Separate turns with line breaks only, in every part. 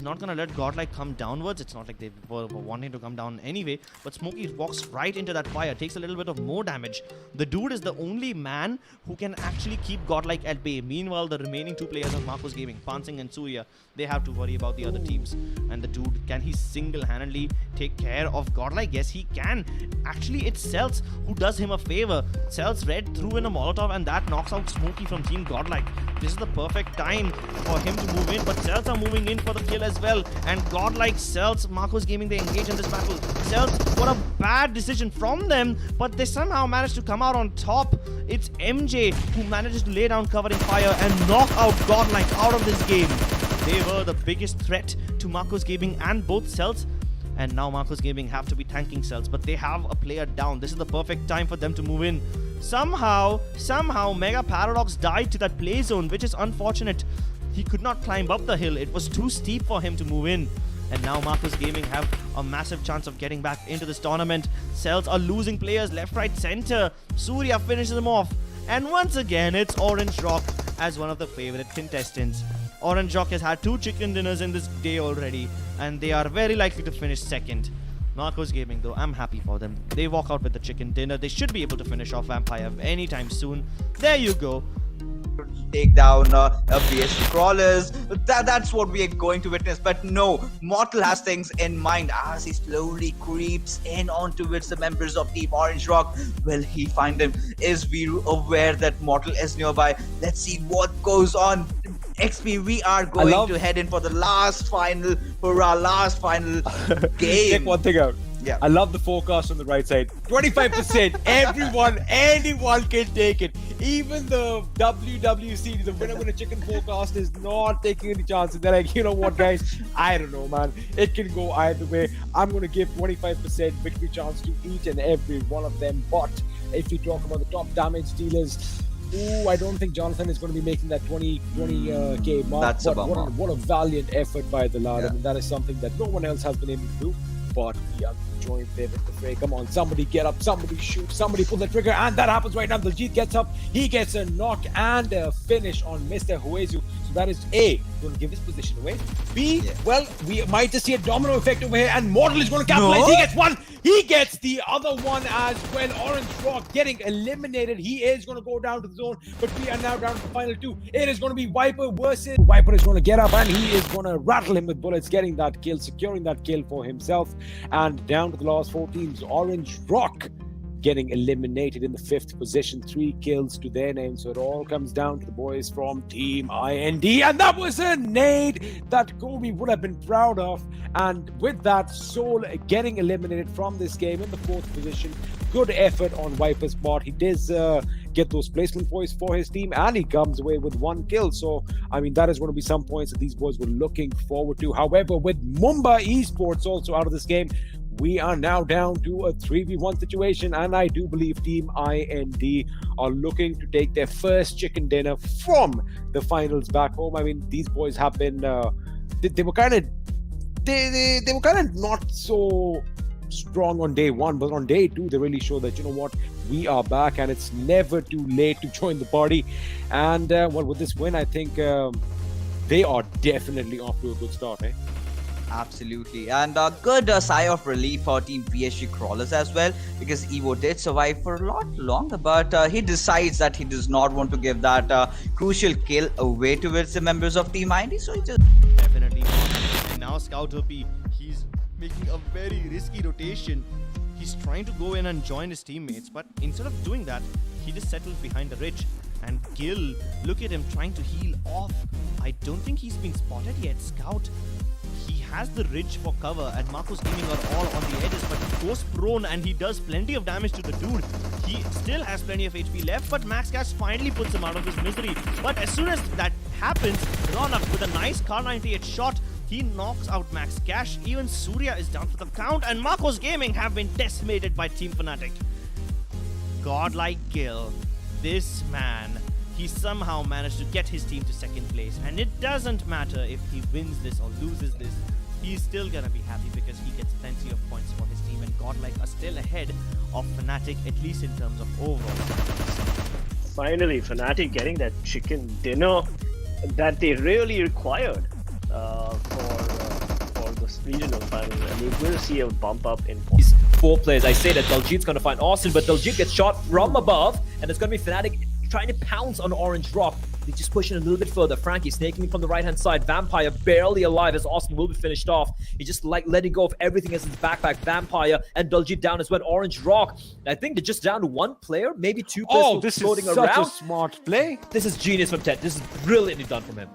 not going to let Godlike come downwards. It's not like they were wanting to come down anyway. But Smokey walks right into that fire, takes a little bit of more damage. The dude is the only man who can actually keep Godlike at bay. Meanwhile, the remaining two players of Marcos Gaming, Pansing and Surya, they have to worry about the other teams. And the dude, can he single-handedly take care of Godlike? Yes, he can. Actually, it's Celts who does him a favor. Celts Red threw in a Molotov and that knocks out Smokey from Team Godlike. This is the perfect time for him to move in, but Celts are moving in for the kill as well. And Godlike, Celts, Marcos Gaming, they engage in this battle. Celts, what a bad decision from them, but they somehow managed to come out on top. It's MJ who manages to lay down covering fire and knock out Godlike out of this game. They were the biggest threat to Marcos Gaming and both Celts. And now Marcos Gaming have to be tanking Celts, but they have a player down. This is the perfect time for them to move in. Somehow, Mega Paradox died to that play zone, which is unfortunate. He could not climb up the hill. It was too steep for him to move in. And now Marcos Gaming have a massive chance of getting back into this tournament. Celts are losing players left, right, center. Surya finishes them off. And once again, it's Orange Rock as one of the favorite contestants. Orange Rock has had 2 chicken dinners in this day already, and they are very likely to finish second. Marcos Gaming, though, I'm happy for them. They walk out with the chicken dinner. They should be able to finish off Vampire anytime soon. There you go.
Take down PSG crawlers. That's what we are going to witness. But no, Mortal has things in mind as he slowly creeps in onto the members of Team Orange Rock. Will he find them? Is Viru aware that Mortal is nearby? Let's see what goes on. XP, we are going to head in for the last final, for our last final game.
Check one thing out.
Yeah.
I love the forecast on the right side. 25%. Anyone can take it. Even the WWC, the winner chicken forecast, is not taking any chances. They're like, you know what, guys? I don't know, man. It can go either way. I'm going to give 25% victory chance to each and every one of them. But if we talk about the top damage dealers, I don't think Jonathan is going to be making that 20k mark.
That's
what a valiant effort by the lad.
Yeah.
I mean, that is something that no one else has been able to do. But we are joined there with the fray. Come on, somebody get up, somebody shoot, somebody pull the trigger, and that happens right now. Daljit gets up, he gets a knock and a finish on Mr. Huezu. So that is A, going to give his position away. B, well, we might just see a domino effect over here, and Mortal is going to capitalize.
No.
He gets one, he gets the other one as well. Orange Rock getting eliminated. He is going to go down to the zone, but we are now down to the final 2. It is going to be Viper versus Viper. Is going to get up and he is going to rattle him with bullets, getting that kill, securing that kill for himself. And down to the last 4 teams, Orange Rock getting eliminated in the 5th position, 3 kills to their name. So it all comes down to the boys from Team IND, and that was a nade that Kobe would have been proud of. And with that, Soul getting eliminated from this game in the 4th position. Good effort on Viper's part. He does get those placement points for his team, and he comes away with 1 kill. So I mean, that is going to be some points that these boys were looking forward to. However, with Mumba Esports also out of this game, we are now down to a 3v1 situation, and I do believe Team IND are looking to take their first chicken dinner from the finals back home. I mean, these boys have been they were kind of not so strong on day 1, but on day 2 they really show that, you know what, we are back and it's never too late to join the party. And well, with this win, I think they are definitely off to a good start, eh?
Absolutely, and a good sigh of relief for Team PSG Crawlers as well, because Evo did survive for a lot longer, but he decides that he does not want to give that crucial kill away towards the members of Team IND, so he just...
Definitely not. And now Scout OP, he's making a very risky rotation. He's trying to go in and join his teammates, but instead of doing that, he just settled behind the ridge. And Gil, look at him trying to heal off. I don't think he's been spotted yet. Scout, he has the ridge for cover, and Marcos Gaming are all on the edges, but he goes prone and he does plenty of damage to the dude. He still has plenty of HP left, but Max Cash finally puts him out of his misery. But as soon as that happens, Ronak with a nice Kar 98 shot, he knocks out Max Cash. Even Surya is down for the count, and Marcos Gaming have been decimated by Team FNATIC. Godlike Gil, this man, he somehow managed to get his team to 2nd place, and it doesn't matter if he wins this or loses this, he's still gonna be happy because he gets plenty of points for his team, and Godlike are still ahead of FNATIC, at least in terms of overall points.
Finally, FNATIC getting that chicken dinner that they really required for region of finals, and we will see a bump up in
These 4 players. I say that Daljit's going to find Austin, but Daljit gets shot from above, and it's going to be FNATIC trying to pounce on Orange Rock. He's just pushing a little bit further. Frankie snaking from the right-hand side. Vampire barely alive as Austin will be finished off. He's just like letting go of everything as his backpack. Vampire and Daljit down as well. Orange Rock. I think they're just down to 1 player, maybe 2 players.
Oh, this is such a smart play.
This is genius from Ted. This is brilliantly done from him.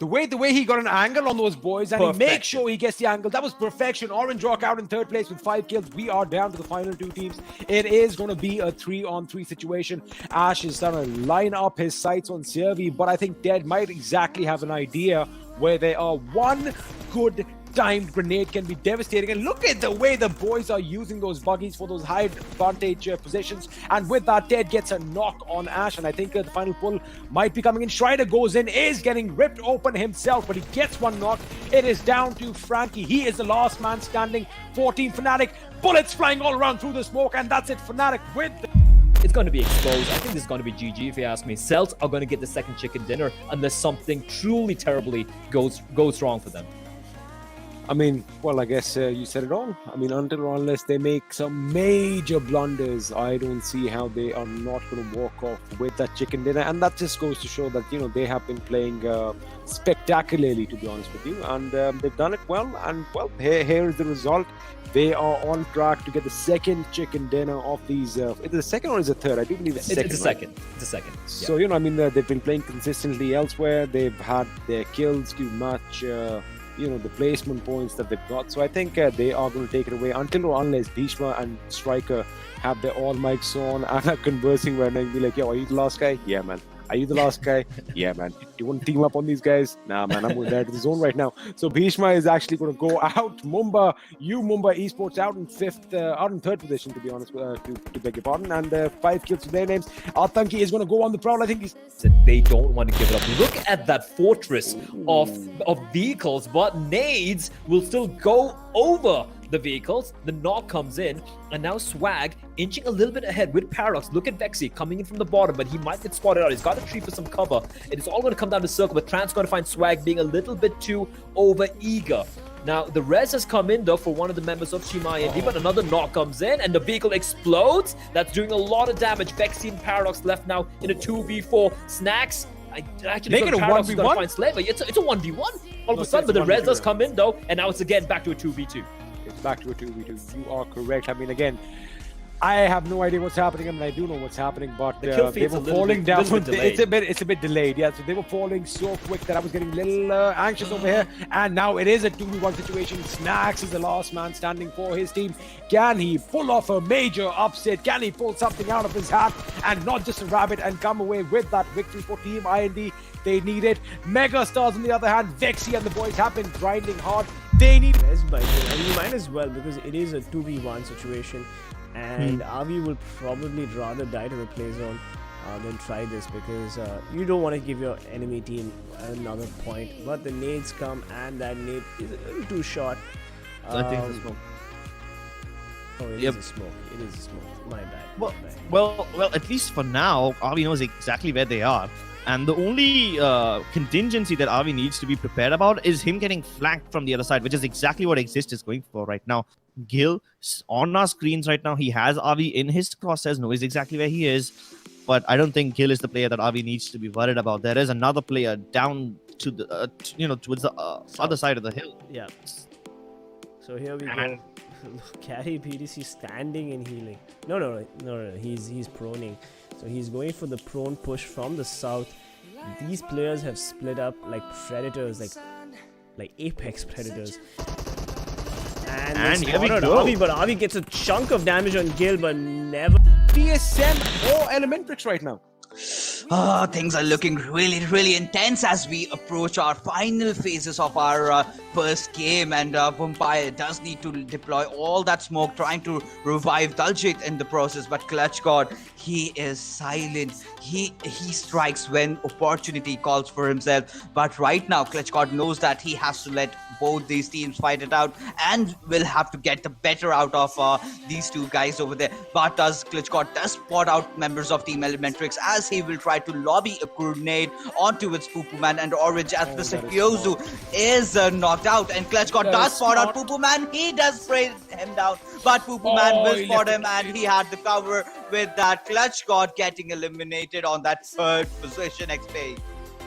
The way he got an angle on those boys and he makes sure he gets the angle. That was perfection. Orange Rock out in 3rd place with 5 kills. We are down to the final 2 teams. It is going to be a 3-on-3 situation. Ash is going to line up his sights on Servi, but I think Dead might exactly have an idea where they are. One good timed grenade can be devastating, and look at the way the boys are using those buggies for those high advantage positions. And with that, Ted gets a knock on Ash, and I think the final pull might be coming in. Strider goes in, is getting ripped open himself, but he gets 1 knock. It is down to Frankie. He is the last man standing for Team FNATIC. Bullets flying all around through the smoke, and that's it. FNATIC with
It's going to be exposed. I think this is going to be GG if you ask me. Celts are going to get the second chicken dinner unless something truly terribly goes wrong for them.
I mean, well, I guess you said it all. I mean, until or unless they make some major blunders, I don't see how they are not going to walk off with that chicken dinner. And that just goes to show that, you know, they have been playing spectacularly, to be honest with you. And they've done it well. And, well, here is the result. They are on track to get the second chicken dinner of these. Is it the second or is it third? I do believe it's the second.
It's a second. It's a second.
So, you know, I mean, they've been playing consistently elsewhere. They've had their kills to match you know, the placement points that they've got. So I think they are going to take it away until or unless Bhishma and Striker have their all mics on and are conversing right now and be like, yo, are you the last guy? Yeah, man. Are you the last guy? Yeah, man. Do you want to team up on these guys? Nah, man, I'm going there to the zone right now. So Bhishma is actually going to go out. Mumba Esports out in 3rd position, to be honest, to beg your pardon. And 5 kills to their names. Atanki is going to go on the prowl. I think he's...
They don't want to give it up. Look at that fortress of vehicles, but nades will still go over the vehicles. The knock comes in, and now Swag inching a little bit ahead with Paradox. Look at Vexy coming in from the bottom, but he might get spotted out. He's got a tree for some cover. It is all going to come down to circle, but Trant's going to find Swag being a little bit too over eager. Now, the res has come in, though, for one of the members of Team IND, but another knock comes in, and the vehicle explodes. That's doing a lot of damage. Vexy and Paradox left now in a 2v4. Snacks, I actually
make it a 1v1.
Slaver. It's a 1v1 all of a sudden, but the res does come in, though, and now it's again back to a 2v2.
It's back to a 2v2. You are correct. I mean, again, I have no idea what's happening. I mean, I do know what's happening, but they were falling down. It's a bit delayed. Yeah, so they were falling so quick that I was getting a little anxious over here. And now it is a 2v1 situation. Snacks is the last man standing for his team. Can he pull off a major upset? Can he pull something out of his hat and not just a rabbit and come away with that victory for Team IND? They need it. Mega Stars, on the other hand, Vexy and the boys have been grinding hard. They need
it. And you might as well, because it is a 2v1 situation. And Avi will probably rather die to the play zone than try this, because you don't want to give your enemy team another point. But the nades come, and that nade is a little too short.
So I think it's a smoke.
Oh, it is a smoke. It is a smoke. My bad.
Well, at least for now, Avi knows exactly where they are. And the only contingency that Avi needs to be prepared about is him getting flanked from the other side, which is exactly what Exist is going for right now. Gil, on our screens right now, he has Avi in his crosshairs, knows exactly where he is. But I don't think Gil is the player that Avi needs to be worried about. There is another player down to the, towards the other side of the hill.
Yeah. So here we go. Carry PDC standing and healing. No. He's proning. So he's going for the prone push from the south. These players have split up like predators, like apex predators. And here we go. Avi, but Avi gets a chunk of damage on Gil, but never.
PSM or Elementrix right now.
Things are looking really, really intense as we approach our final phases of our first game, and Vampire does need to deploy all that smoke, trying to revive Daljit in the process, but Clutch God, he is silent. He strikes when opportunity calls for himself, but right now Clutch God knows that he has to let both these teams fight it out and will have to get the better out of these two guys over there. But Clutch God does spot out members of Team Elementrix as he will try try to lobby a grenade onto its Poo Man and Orange as Mr. Kyozu is knocked out. And Klitschko does spot out Poo Man. He does spray him down, but Poo Man will
he
spot
left
him, and he had the cover with that. Klitschko getting eliminated on that third position XP.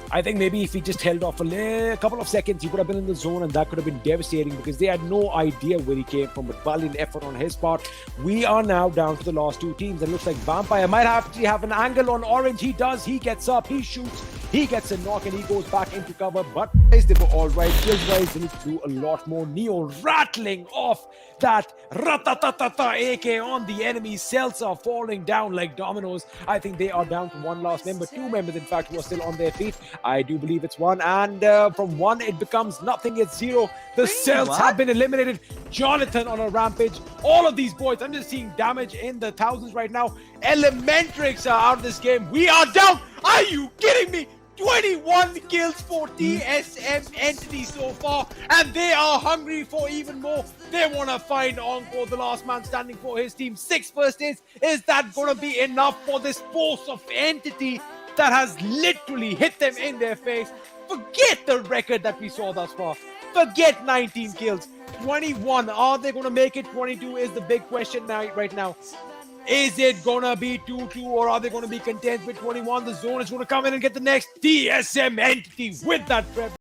I think maybe if he just held off a couple of seconds, he would have been in the zone, and that could have been devastating because they had no idea where he came from. But valiant effort on his part. We are now down to the last two teams, and looks like Vampire might have to have an angle on Orange. He does. He gets up. He shoots. He gets a knock, and he goes back into cover. But they were all right. Kills-wise, they need to do a lot more. Neo rattling off that ratatatata AK on the enemy. Cells are falling down like dominoes. I think they are down to one last member. Two members, in fact, who are still on their feet. I do believe it's one, and from one it becomes nothing. It's zero. The cells have been eliminated. Jonathan on a rampage. All of these boys, I'm just seeing damage in the thousands right now. Elementrix are out of this game. We are down. Are you kidding me? 21 kills for TSM Entity so far, and they are hungry for even more. They want to find Encore, the last man standing for his team. 6 first hits. Is that going to be enough for this force of Entity that has literally hit them in their face? Forget the record that we saw thus far. Forget 19 kills. 21. Are they going to make it? 22 is the big question right now. Is it going to be 2-2, or are they going to be content with 21? The zone is going to come in and get the next TSM Entity with that prep.